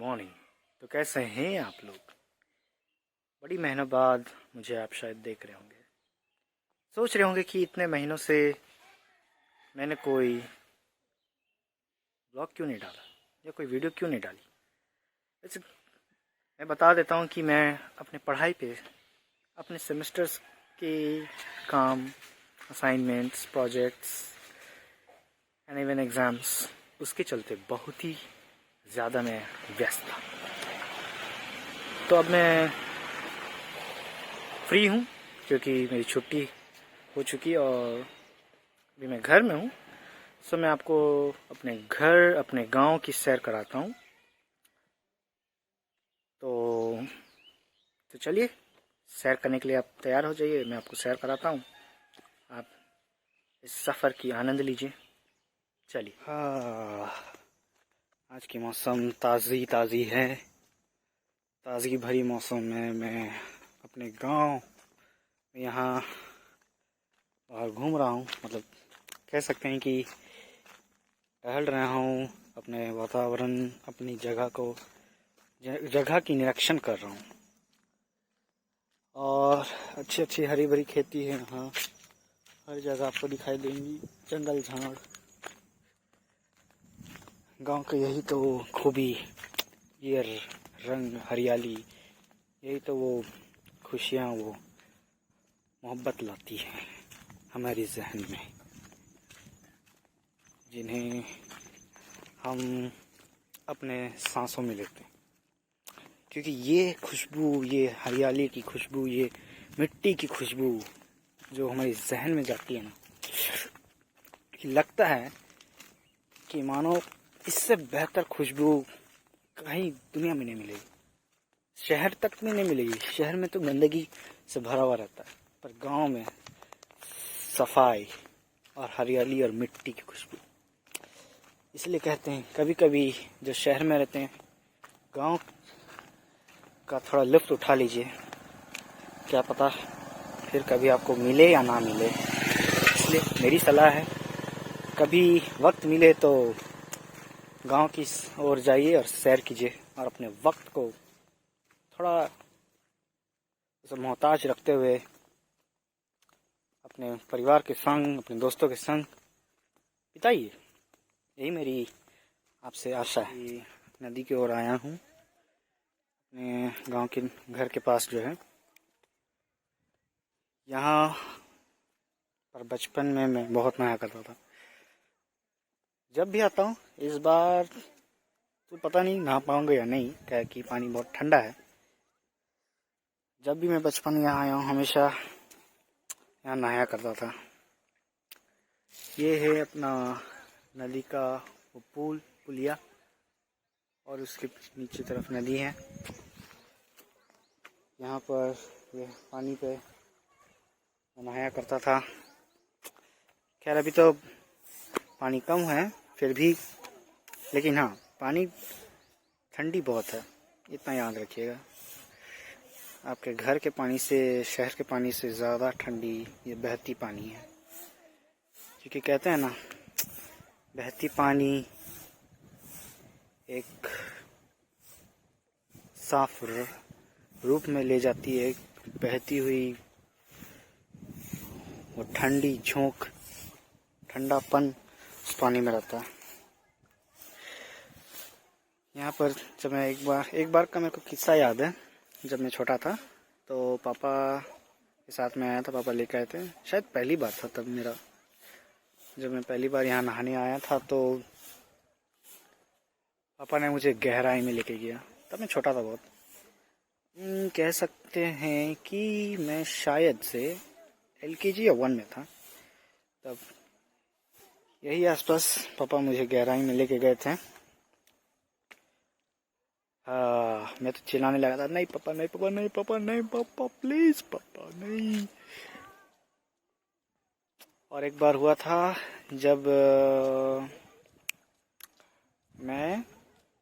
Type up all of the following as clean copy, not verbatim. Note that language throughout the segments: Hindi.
मॉर्निंग। तो कैसे हैं आप लोग? बड़ी महीनों बाद मुझे आप शायद देख रहे होंगे, सोच रहे होंगे कि इतने महीनों से मैंने कोई ब्लॉग क्यों नहीं डाला या कोई वीडियो क्यों नहीं डाली। वैसे मैं बता देता हूँ कि मैं अपने पढ़ाई पे, अपने सेमेस्टर्स के काम, assignments, projects and even exams, उसके चलते बहुत ही ज़्यादा मैं व्यस्त था। तो अब मैं फ्री हूँ क्योंकि मेरी छुट्टी हो चुकी और अभी मैं घर में हूँ। सो मैं आपको अपने घर, अपने गांव की सैर कराता हूँ। तो चलिए, सैर करने के लिए आप तैयार हो जाइए, मैं आपको सैर कराता हूँ। आप इस सफ़र की आनंद लीजिए। चलिए। हाँ, आज की मौसम ताज़ी ताज़ी है। ताज़गी भरी मौसम में मैं अपने गांव में यहाँ और घूम रहा हूँ। मतलब कह सकते हैं कि टहल रहा हूँ, अपने वातावरण, अपनी जगह की निरीक्षण कर रहा हूँ। और अच्छी अच्छी हरी भरी खेती है यहाँ, हर जगह आपको दिखाई देंगी जंगल झाड़। गांव का यही तो खूबी, ये रंग, हरियाली, यही तो वो खुशियाँ, वो मोहब्बत लाती है हमारे जहन में, जिन्हें हम अपने सांसों में लेते हैं। क्योंकि ये खुशबू, ये हरियाली की खुशबू, ये मिट्टी की खुशबू जो हमारे जहन में जाती है ना, लगता है कि मानो इससे बेहतर खुशबू कहीं दुनिया में नहीं मिलेगी, शहर तक में नहीं मिलेगी। शहर में तो गंदगी से भरा हुआ रहता है, पर गांव में सफाई और हरियाली और मिट्टी की खुशबू। इसलिए कहते हैं कभी कभी जो शहर में रहते हैं, गांव का थोड़ा लुत्फ़ उठा लीजिए, क्या पता फिर कभी आपको मिले या ना मिले। इसलिए मेरी सलाह है, कभी वक्त मिले तो गांव की ओर जाइए और सैर कीजिए, और अपने वक्त को थोड़ा मोहताज रखते हुए अपने परिवार के संग, अपने दोस्तों के संग बिताइए। यही मेरी आपसे आशा है। नदी की ओर आया हूँ, अपने गांव के घर के पास जो है, यहाँ पर बचपन में मैं बहुत नहाया करता था। जब भी आता हूँ, इस बार तो पता नहीं नहा पाऊंगा या नहीं, क्या कि पानी बहुत ठंडा है। जब भी मैं बचपन में यहाँ आया हूँ, हमेशा यहाँ नहाया करता था। ये है अपना नदी का वो पुलिया, और उसके नीचे तरफ नदी है। यहाँ पर ये पानी पे नहाया करता था। खैर अभी तो पानी कम है फिर भी, लेकिन हाँ, पानी ठंडी बहुत है, इतना याद रखिएगा। आपके घर के पानी से, शहर के पानी से ज़्यादा ठंडी ये बहती पानी है। क्योंकि कहते हैं ना, बहती पानी एक साफ रूप में ले जाती है, बहती हुई वो ठंडी झोंक, ठंडापन उस पानी में रहता है। यहाँ पर जब मैं एक बार का मेरे को किस्सा याद है। जब मैं छोटा था तो पापा के साथ में आया था, पापा लेकर आए थे, शायद पहली बार था तब मेरा, जब मैं पहली बार यहाँ नहाने आया था, तो पापा ने मुझे गहराई में लेके गया। तब मैं छोटा था बहुत, कह सकते हैं कि मैं शायद से LKG या 1 में था। तब यही आसपास पापा मुझे गहराई में लेके गए थे। मैं तो चिल्लाने लगा था, नहीं पापा, नहीं पापा, नहीं पापा, नहीं पापा, प्लीज पापा, नहीं। और एक बार हुआ था जब मैं,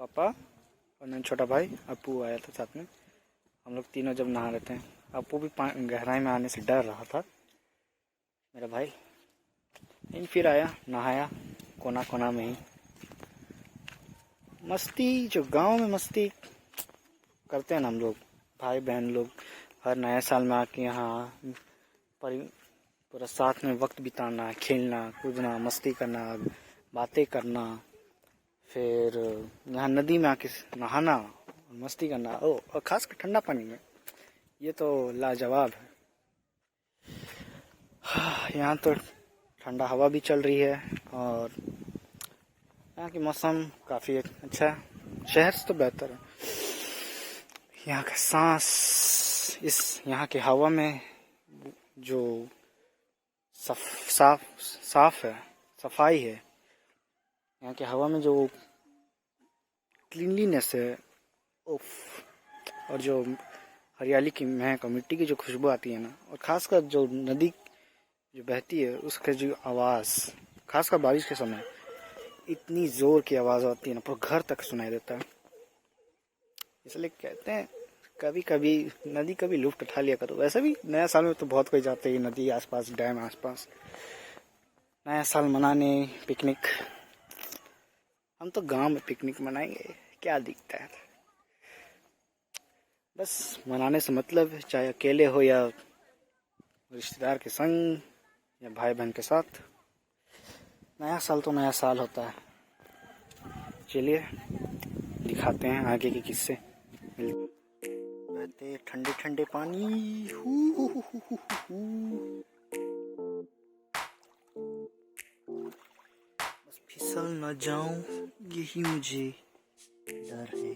पापा और मेरा छोटा भाई अपू आया था साथ में। हम लोग तीनों जब नहा रहे थे, अपू भी गहराई में आने से डर रहा था, मेरा भाई। लेकिन फिर आया, नहाया कोना कोना में ही। मस्ती जो गांव में मस्ती करते हैं ना हम लोग भाई बहन लोग, हर नए साल में आके यहाँ पूरा साथ में वक्त बिताना, खेलना कूदना, मस्ती करना, बातें करना, फिर यहाँ नदी में आके नहाना और मस्ती करना, और खास कर ठंडा पानी में, ये तो लाजवाब है। यहाँ तो ठंडा हवा भी चल रही है और यहाँ की मौसम काफ़ी अच्छा है। शहर से तो बेहतर है। यहाँ का सांस, इस यहाँ की हवा में जो साफ है, सफाई है, यहाँ की हवा में जो क्लीनलीनेस है, उफ, और जो हरियाली की महक और मिट्टी की जो खुशबू आती है ना, और ख़ासकर जो नदी जो बहती है उसका जो आवाज़, खासकर बारिश के समय इतनी ज़ोर की आवाज़ आती है ना, पूरा घर तक सुनाई देता है। इसलिए कहते हैं कभी कभी नदी का भी लुत्फ़ उठा लिया करो। वैसे भी नया साल में तो बहुत कोई जाते हैं नदी आसपास, डैम आसपास, नया साल मनाने, पिकनिक। हम तो गांव में पिकनिक मनाएंगे, क्या दिखता है। बस मनाने से मतलब, चाहे अकेले हो या रिश्तेदार के संग या भाई बहन के साथ, नया साल तो नया साल होता है। चलिए दिखाते हैं आगे के किस्से। बहते ठंडे ठंडे पानी, बस फिसल न जाऊं, यही मुझे डर है।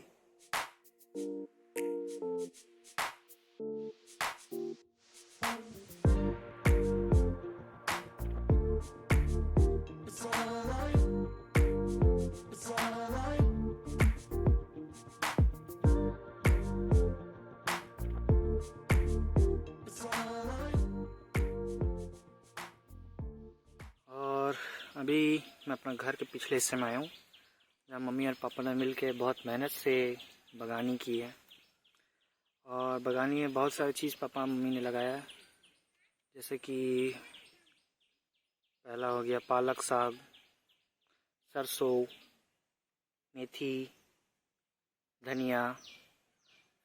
अभी मैं अपना घर के पिछले हिस्से में आया हूँ, जहाँ मम्मी और पापा ने मिलके बहुत मेहनत से बागवानी की है। और बागवानी में बहुत सारी चीज़ पापा मम्मी ने लगाया है, जैसे कि पहला हो गया पालक साग, सरसों, मेथी, धनिया,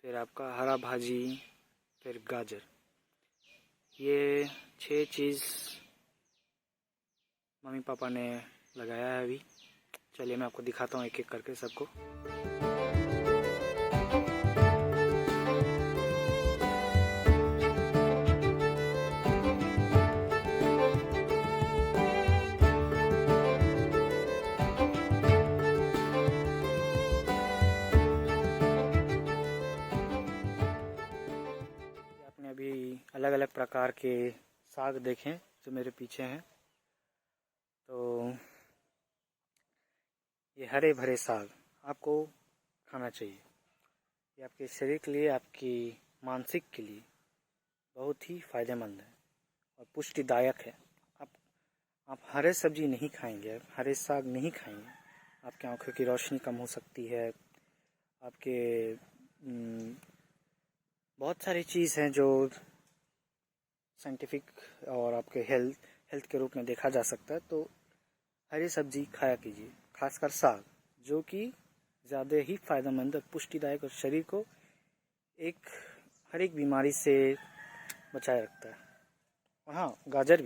फिर आपका हरा भाजी, फिर गाजर। ये 6 चीज़ मम्मी पापा ने लगाया है अभी। चलिए मैं आपको दिखाता हूँ एक एक करके सबको। आपने अभी अलग अलग प्रकार के साग देखें जो मेरे पीछे हैं। तो ये हरे भरे साग आपको खाना चाहिए। ये आपके शरीर के लिए, आपकी मानसिक के लिए बहुत ही फ़ायदेमंद है और पुष्टिदायक है। आप हरे सब्जी नहीं खाएंगे, हरे साग नहीं खाएंगे, आपकी आंखों की रोशनी कम हो सकती है। आपके बहुत सारी चीज़ हैं जो साइंटिफिक और आपके हेल्थ के रूप में देखा जा सकता है। तो हरी सब्जी खाया कीजिए, खासकर साग, जो कि ज़्यादा ही फ़ायदेमंद और पुष्टिदायक और शरीर को हर एक बीमारी से बचाए रखता है। और हाँ, गाजर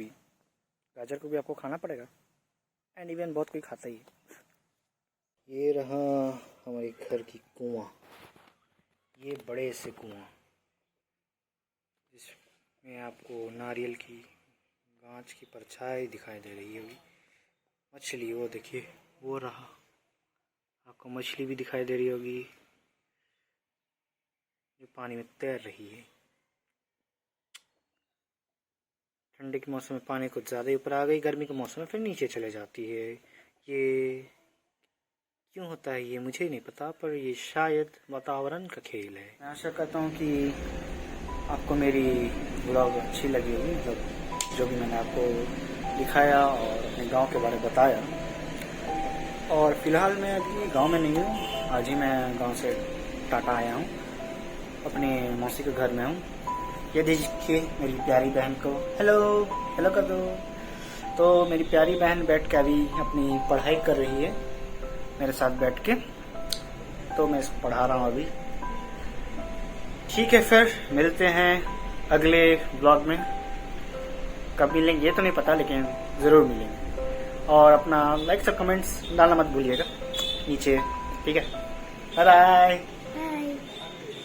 को भी आपको खाना पड़ेगा, एंड इवन बहुत कोई खाता ही है। ये रहा हमारे घर की कुआं, ये बड़े से कुआं जिसमें आपको नारियल की गांच की परछाई दिखाई दे रही है। अभी मछली, वो देखिए, वो रहा, आपको मछली भी दिखाई दे रही होगी जो पानी में तैर रही है। ठंडे के मौसम में पानी कुछ ज़्यादा ही ऊपर आ गई, गर्मी के मौसम में फिर नीचे चले जाती है। ये क्यों होता है ये मुझे नहीं पता, पर ये शायद वातावरण का खेल है। मैं आशा करता हूँ कि आपको मेरी ब्लॉग अच्छी लगी होगी, मतलब जो भी मैंने आपको दिखाया और अपने गांव के बारे में बताया। और फ़िलहाल मैं अभी गांव में नहीं हूँ, आज ही मैं गांव से टाटा आया हूँ, अपने मौसी के घर में हूँ। ये देखिए मेरी प्यारी बहन को हेलो कर दो। तो मेरी प्यारी बहन बैठ के अभी अपनी पढ़ाई कर रही है मेरे साथ बैठ के। तो मैं इसको पढ़ा रहा हूँ अभी। ठीक है, फिर मिलते हैं अगले ब्लॉग में। कब मिलेंगे ये तो नहीं पता, लेकिन ज़रूर मिलेंगे। और अपना लाइक्स और कमेंट्स डालना मत भूलिएगा नीचे। ठीक है, बाय बाय।